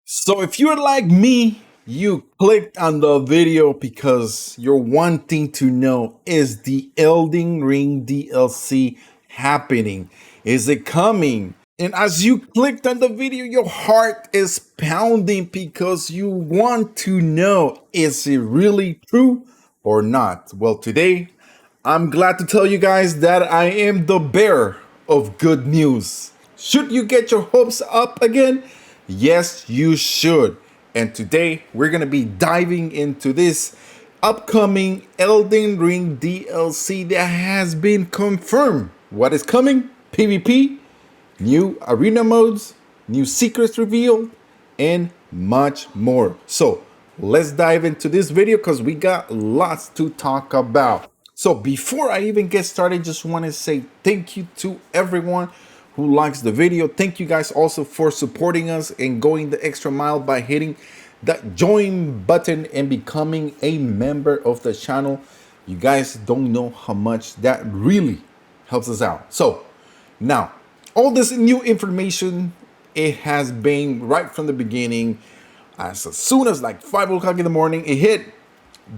So if you're like me, you clicked on the video because you're wanting to know, is the Elden Ring DLC happening? Is it coming? And as you clicked on the video, your heart is pounding because you want to know, is it really true or not? Well, today I'm glad to tell you guys that I am the bearer of good news. Should you get your hopes up again? Yes, you should. And today we're going to be diving into this upcoming Elden Ring DLC that has been confirmed. What is coming? PvP, new arena modes, new secrets revealed, and much more. So let's dive into this video because we got lots to talk about. So before I even get started, just want to say thank you to everyone who likes the video. Thank you guys also for supporting us and going the extra mile by hitting that join button and becoming a member of the channel. You guys don't know how much that really helps us out. So now, all this new information, it has been right from the beginning. As soon as like 5 o'clock in the morning, it hit.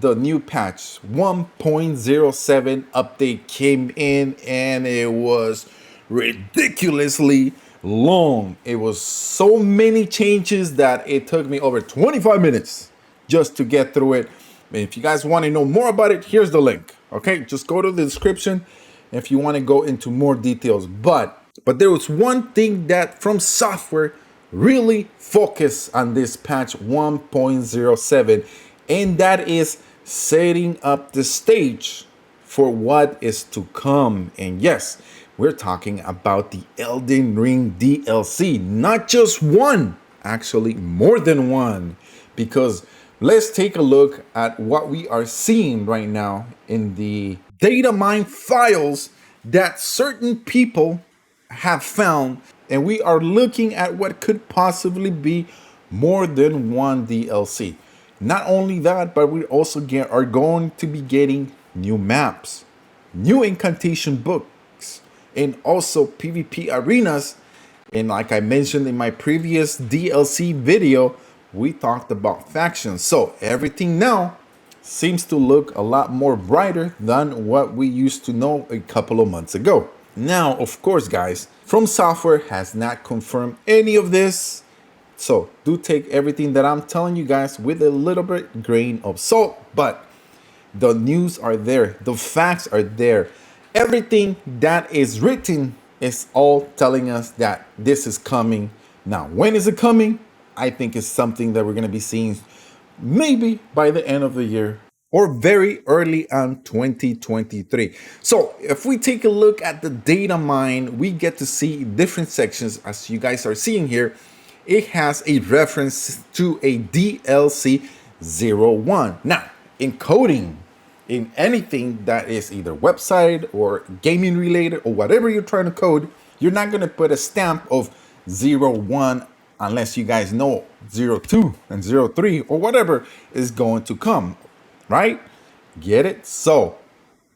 The new patch 1.07 update came in and it was ridiculously long. It was so many changes that it took me over 25 minutes just to get through it. And if you guys want to know more about it, here's the link. Okay, just go to the description if you want to go into more details. But there was one thing that From Software really focused on this patch 1.07, and that is setting up the stage for what is to come. And yes, we're talking about the Elden Ring DLC, not just one, actually more than one, because let's take a look at what we are seeing right now in the data mine files that certain people have found, and we are looking at what could possibly be more than one DLC. Not only that, but we also are going to be getting new maps, new incantation books, and also PvP arenas. And like I mentioned in my previous DLC video, we talked about factions. So everything now seems to look a lot more brighter than what we used to know a couple of months ago. Now, of course, guys, From Software has not confirmed any of this. So do take everything that I'm telling you guys with a little bit grain of salt, but the news are there, the facts are there. Everything that is written is all telling us that this is coming. Now, when is it coming? I think it's something that we're going to be seeing maybe by the end of the year or very early on 2023. So if we take a look at the data mine, we get to see different sections as you guys are seeing here. It has a reference to a DLC 01. Now, in coding, in anything that is either website or gaming related or whatever you're trying to code, you're not going to put a stamp of 01 unless you guys know 02 and 03 or whatever is going to come, right? Get it? So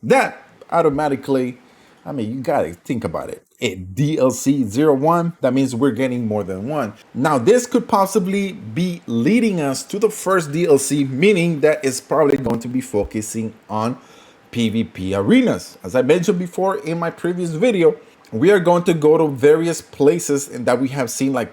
that automatically, I mean, you got to think about it. DLC 01, that means we're getting more than one. Now, this could possibly be leading us to the first DLC, meaning that it's probably going to be focusing on PvP arenas. As I mentioned before in my previous video, we are going to go to various places and that we have seen, like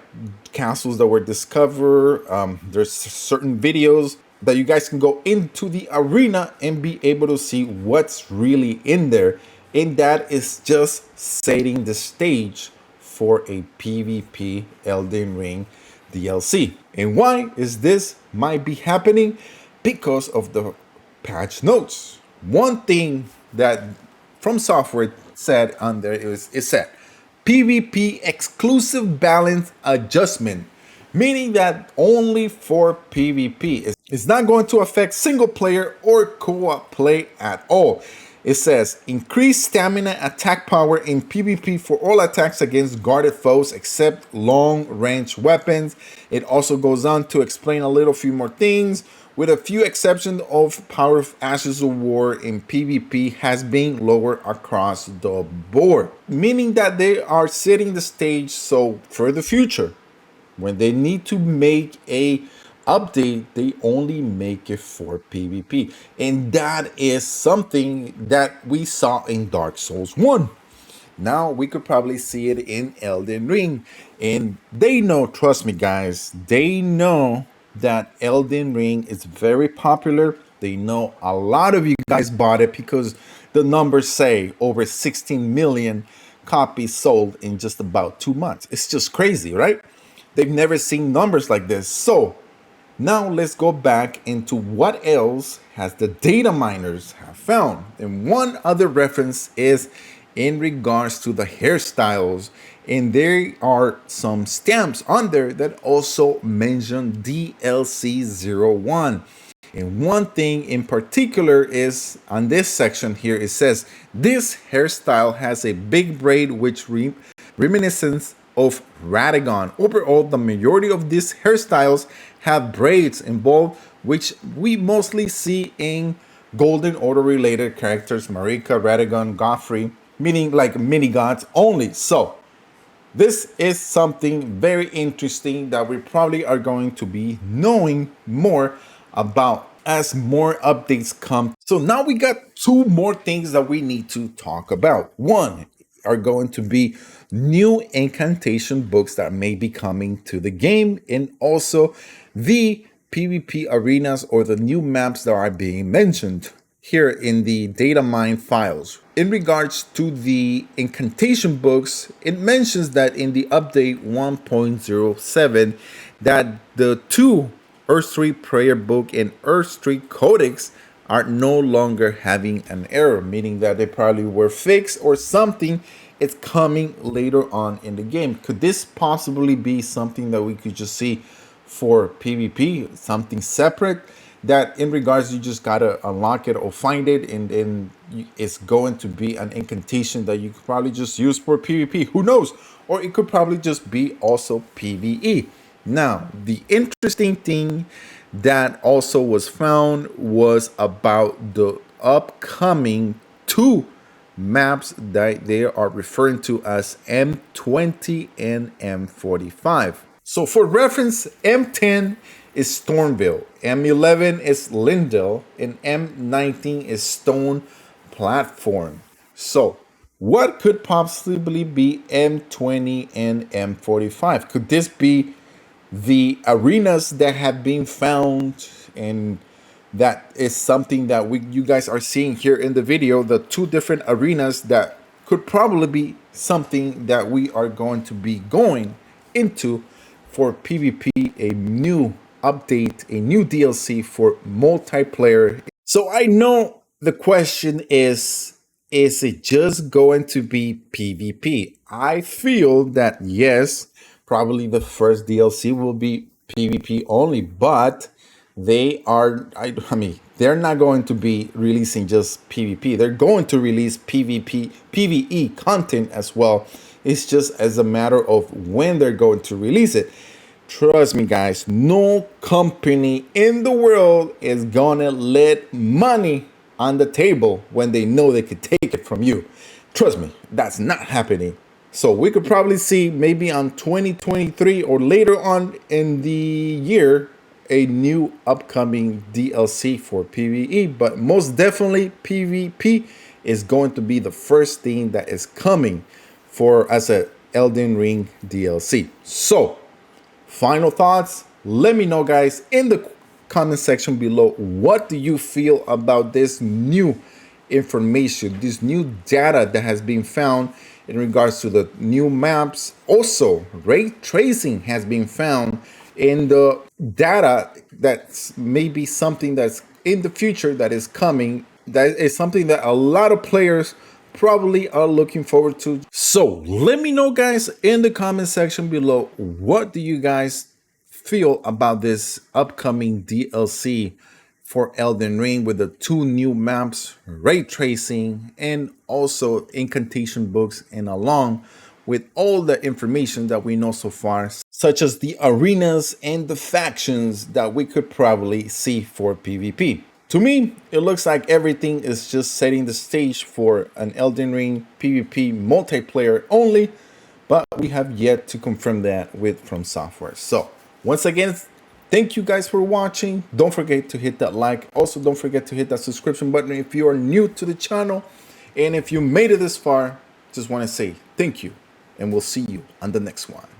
castles that were discovered. There's certain videos that you guys can go into the arena and be able to see what's really in there. And that is just setting the stage for a PvP Elden Ring DLC. And why is this might be happening? Because of the patch notes. One thing that From Software said on there is it said PvP exclusive balance adjustment, meaning that only for PvP. It's not going to affect single player or co-op play at all. It says increase stamina attack power in PvP for all attacks against guarded foes except long range weapons. It also goes on to explain a little few more things. With a few exceptions of power of Ashes of War in PvP has been lower across the board, meaning that they are setting the stage so for the future. When they need to make a update, they only make it for PvP. And that is something that we saw in Dark Souls 1. Now we could probably see it in Elden Ring. And they know, trust me guys, they know that Elden Ring is very popular. They know a lot of you guys bought it because the numbers say over 16 million copies sold in just about 2 months. It's just crazy, right? They've never seen numbers like this. So now let's go back into what else has the data miners have found. And one other reference is in regards to the hairstyles. And there are some stamps on there that also mention DLC 01. And one thing in particular is on this section here, it says this hairstyle has a big braid which reminiscence of Radagon. Overall, the majority of these hairstyles have braids involved, which we mostly see in Golden Order related characters, Marika, Radagon, Godfrey, meaning like mini gods only. So this is something very interesting that we probably are going to be knowing more about as more updates come. So now we got two more things that we need to talk about. One are going to be new incantation books that may be coming to the game, and also the PvP arenas or the new maps that are being mentioned here in the data mine files. In regards to the incantation books, it mentions that in the update 1.07 that the two Erdtree prayer book and Erdtree codex are no longer having an error, meaning that they probably were fixed or something is coming later on in the game. Could this possibly be something that we could just see for PvP, something separate that in regards you just gotta unlock it or find it, and then it's going to be an incantation that you could probably just use for PvP? Who knows? Or it could probably just be also PvE. Now, the interesting thing that also was found was about the upcoming two maps that they are referring to as M20 and M45. So for reference, M10 is Stormville, M11 is Lindell, and M19 is Stone Platform. So what could possibly be M20 and M45? Could this be the arenas that have been found, and that is something that you guys are seeing here in the video, the two different arenas that could probably be something that we are going to be going into for PvP, a new update, a new DLC for multiplayer. So I know the question is it just going to be PvP? I feel that yes, probably the first DLC will be PvP only, but they are, I mean, they're not going to be releasing just PvP. They're going to release PvP, PvE content as well. It's just as a matter of when they're going to release it. Trust me, guys, no company in the world is gonna let money on the table when they know they could take it from you. Trust me, that's not happening. So we could probably see maybe on 2023 or later on in the year a new upcoming DLC for PvE, but most definitely PvP is going to be the first thing that is coming for as a Elden Ring DLC. So final thoughts, let me know guys in the comment section below. What do you feel about this new information, this new data that has been found in regards to the new maps? Also, ray tracing has been found in the data. That's maybe something that's in the future that is coming. That is something that a lot of players probably are looking forward to. So let me know guys in the comment section below, what do you guys feel about this upcoming DLC for Elden Ring with the two new maps, ray tracing, and also incantation books, and along with all the information that we know so far, such as the arenas and the factions that we could probably see for PvP. To me, it looks like everything is just setting the stage for an Elden Ring PvP multiplayer only, but we have yet to confirm that with From Software. So once again, thank you guys for watching. Don't forget to hit that like. Also, don't forget to hit that subscription button if you are new to the channel. And if you made it this far, just want to say thank you, and we'll see you on the next one.